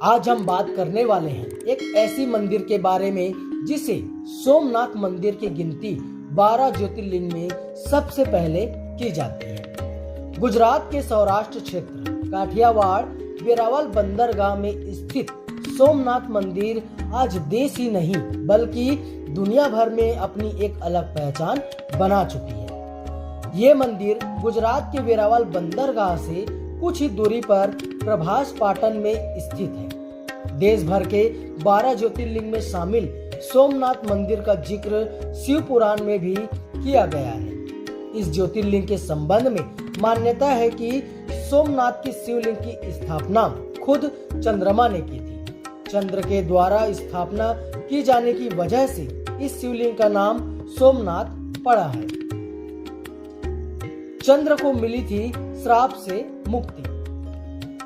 आज हम बात करने वाले हैं एक ऐसी मंदिर के बारे में जिसे सोमनाथ मंदिर की गिनती 12 ज्योतिर्लिंग में सबसे पहले की जाती है। गुजरात के सौराष्ट्र क्षेत्र काठियावाड़ वेरावल बंदरगाह में स्थित सोमनाथ मंदिर आज देश ही नहीं बल्कि दुनिया भर में अपनी एक अलग पहचान बना चुकी है। ये मंदिर गुजरात के वेरावल बंदरगाह से कुछ ही दूरी पर प्रभास पाटन में स्थित है। देश भर के 12 ज्योतिर्लिंग में शामिल सोमनाथ मंदिर का जिक्र शिव पुराण में भी किया गया है। इस ज्योतिर्लिंग के संबंध में मान्यता है कि सोमनाथ की शिवलिंग की स्थापना खुद चंद्रमा ने की थी। चंद्र के द्वारा स्थापना की जाने की वजह से इस शिवलिंग का नाम सोमनाथ पड़ा है। चंद्र को मिली थी श्राप से मुक्ति।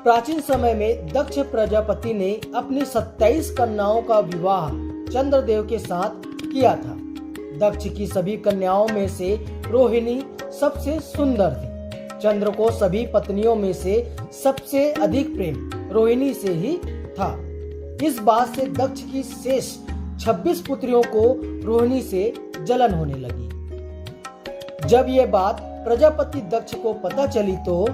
प्राचीन समय में दक्ष प्रजापति ने अपनी 27 कन्याओं का विवाह चंद्रदेव के साथ किया था। दक्ष की सभी कन्याओं में से रोहिणी सबसे सुंदर थी। चंद्र को सभी पत्नियों में से सबसे अधिक प्रेम रोहिणी से ही था। इस बात से दक्ष की शेष 26 पुत्रियों को रोहिणी से जलन होने लगी। जब ये बात प्रजापति दक्ष को पता चली तो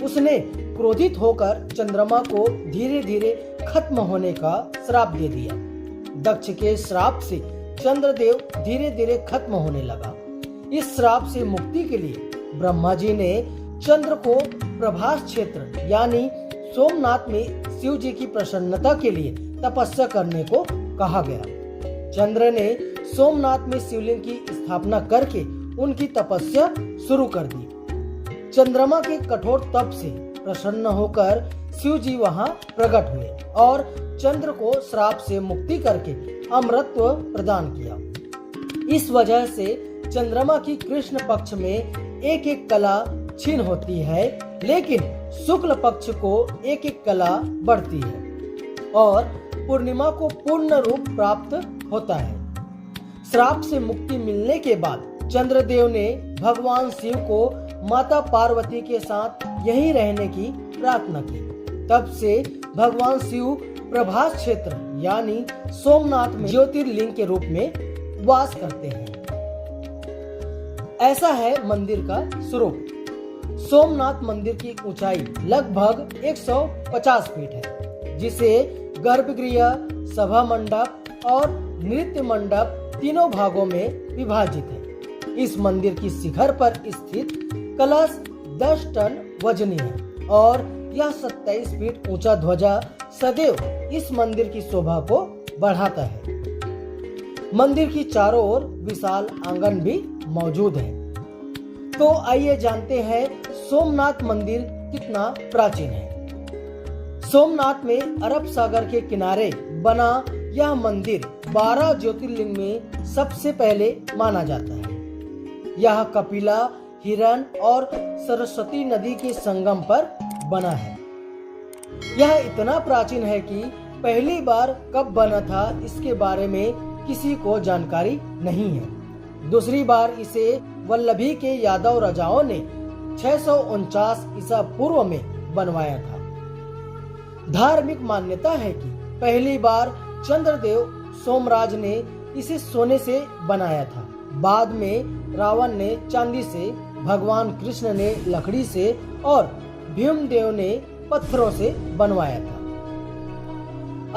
उसने क्रोधित होकर चंद्रमा को धीरे धीरे खत्म होने का श्राप दे दिया। दक्ष के श्राप से चंद्रदेव धीरे धीरे खत्म होने लगा। इस श्राप से मुक्ति के लिए ब्रह्मा जी ने चंद्र को प्रभास क्षेत्र यानी सोमनाथ में शिव जी की प्रसन्नता के लिए तपस्या करने को कहा गया। चंद्र ने सोमनाथ में शिवलिंग की स्थापना करके उनकी तपस्या शुरू कर दी। चंद्रमा के कठोर तप से प्रसन्न होकर शिव जी वहां प्रकट हुए और चंद्र को श्राप से मुक्ति करके अमरत्व प्रदान किया। इस वजह से चंद्रमा की कृष्ण पक्ष में एक एक कला क्षीण होती है, लेकिन शुक्ल पक्ष को एक एक कला बढ़ती है और पूर्णिमा को पूर्ण रूप प्राप्त होता है। श्राप से मुक्ति मिलने के बाद चंद्रदेव ने भगवान शिव को माता पार्वती के साथ यहीं रहने की प्रार्थना की। तब से भगवान शिव प्रभास क्षेत्र यानी सोमनाथ में ज्योतिर्लिंग के रूप में वास करते हैं। ऐसा है मंदिर का स्वरूप। सोमनाथ मंदिर की ऊंचाई लगभग 150 फीट है, जिसे गर्भगृह, सभा मंडप और नृत्य मंडप तीनों भागों में विभाजित है। इस मंदिर की शिखर पर स्थित कलश 10 टन वजनी है और यह 27 फीट ऊंचा ध्वजा सदैव इस मंदिर की शोभा को बढ़ाता है। मंदिर की चारों ओर विशाल आंगन भी मौजूद है। तो आइए जानते हैं सोमनाथ मंदिर कितना प्राचीन है। सोमनाथ में अरब सागर के किनारे बना यह मंदिर 12 ज्योतिर्लिंग में सबसे पहले माना जाता है। यह कपिला, हिरण और सरस्वती नदी के संगम पर बना है। यह इतना प्राचीन है कि पहली बार कब बना था इसके बारे में किसी को जानकारी नहीं है। दूसरी बार इसे वल्लभी के यादव राजाओं ने 649 ईसा पूर्व में बनवाया था। धार्मिक मान्यता है कि पहली बार चंद्रदेव सोमराज ने इसे सोने से बनाया था। बाद में रावण ने चांदी से, भगवान कृष्ण ने लकड़ी से और भीमदेव ने पत्थरों से बनवाया था।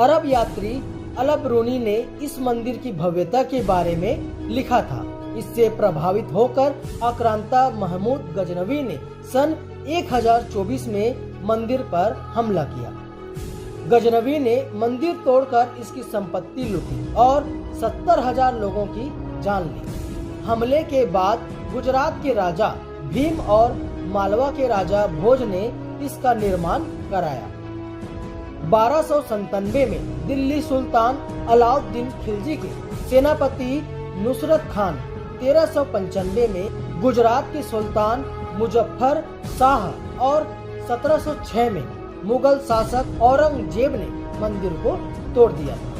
अरब यात्री अल-बरूनी ने इस मंदिर की भव्यता के बारे में लिखा था। इससे प्रभावित होकर आक्रांता महमूद गजनवी ने सन 1024 में मंदिर पर हमला किया। गजनवी ने मंदिर तोड़कर इसकी संपत्ति लूटी और 70,000 लोगों की जान ली। हमले के बाद गुजरात के राजा भीम और मालवा के राजा भोज ने इसका निर्माण कराया। 1297 में दिल्ली सुल्तान अलाउद्दीन खिलजी के सेनापति नुसरत खान, 1395 में गुजरात के सुल्तान मुजफ्फर शाह और 1706 में मुगल शासक औरंगजेब ने मंदिर को तोड़ दिया था।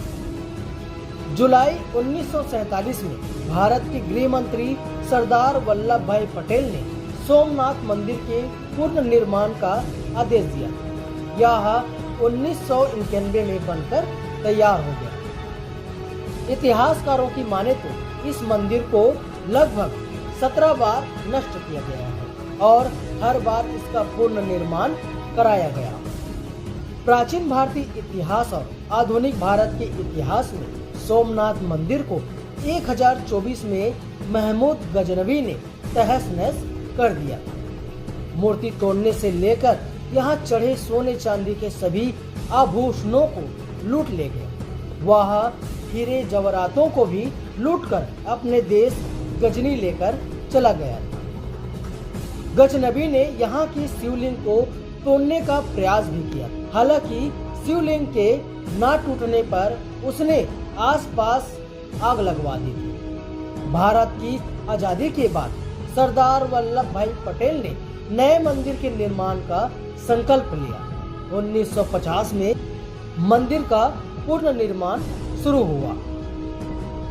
जुलाई 1947 में भारत के गृह मंत्री सरदार वल्लभ भाई पटेल ने सोमनाथ मंदिर के पूर्ण निर्माण का आदेश दिया। यह 1991 में बनकर तैयार हो गया। इतिहासकारों की माने तो इस मंदिर को लगभग 17 बार नष्ट किया गया है और हर बार इसका पुनर्निर्माण कराया गया। प्राचीन भारतीय इतिहास और आधुनिक भारत के इतिहास में सोमनाथ मंदिर को 1024 में महमूद गजनवी ने तहस नहस कर दिया। मूर्ति तोड़ने से लेकर यहाँ चढ़े सोने चांदी के सभी आभूषणों को लूट ले गए। वह हीरे जवाहरातों को भी लूटकर अपने देश गजनी लेकर चला गया। गजनवी ने यहाँ की शिवलिंग को तोड़ने का प्रयास भी किया। हालांकि शिवलिंग के न टूटने पर उसने आसपास आग लगवा दी थी। भारत की आजादी के बाद सरदार वल्लभ भाई पटेल ने नए मंदिर के निर्माण का संकल्प लिया। 1950 में मंदिर का पुनर्निर्माण शुरू हुआ।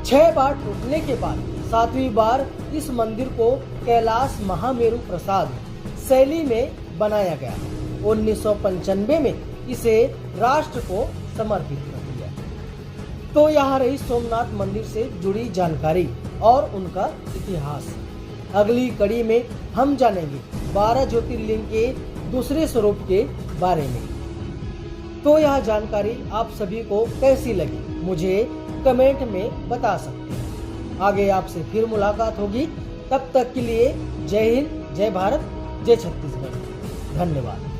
6 बार टूटने के बाद 7वीं बार इस मंदिर को कैलाश महामेरु प्रसाद शैली में बनाया गया। 1995 में इसे राष्ट्र को समर्पित कर दिया। तो यहाँ रही सोमनाथ मंदिर से जुड़ी जानकारी और उनका इतिहास। अगली कड़ी में हम जानेंगे 12 ज्योतिर्लिंग के दूसरे स्वरूप के बारे में। तो यह जानकारी आप सभी को कैसी लगी मुझे कमेंट में बता सकते हैं। आगे आपसे फिर मुलाकात होगी। तब तक के लिए जय हिंद, जय भारत, जय छत्तीसगढ़। धन्यवाद।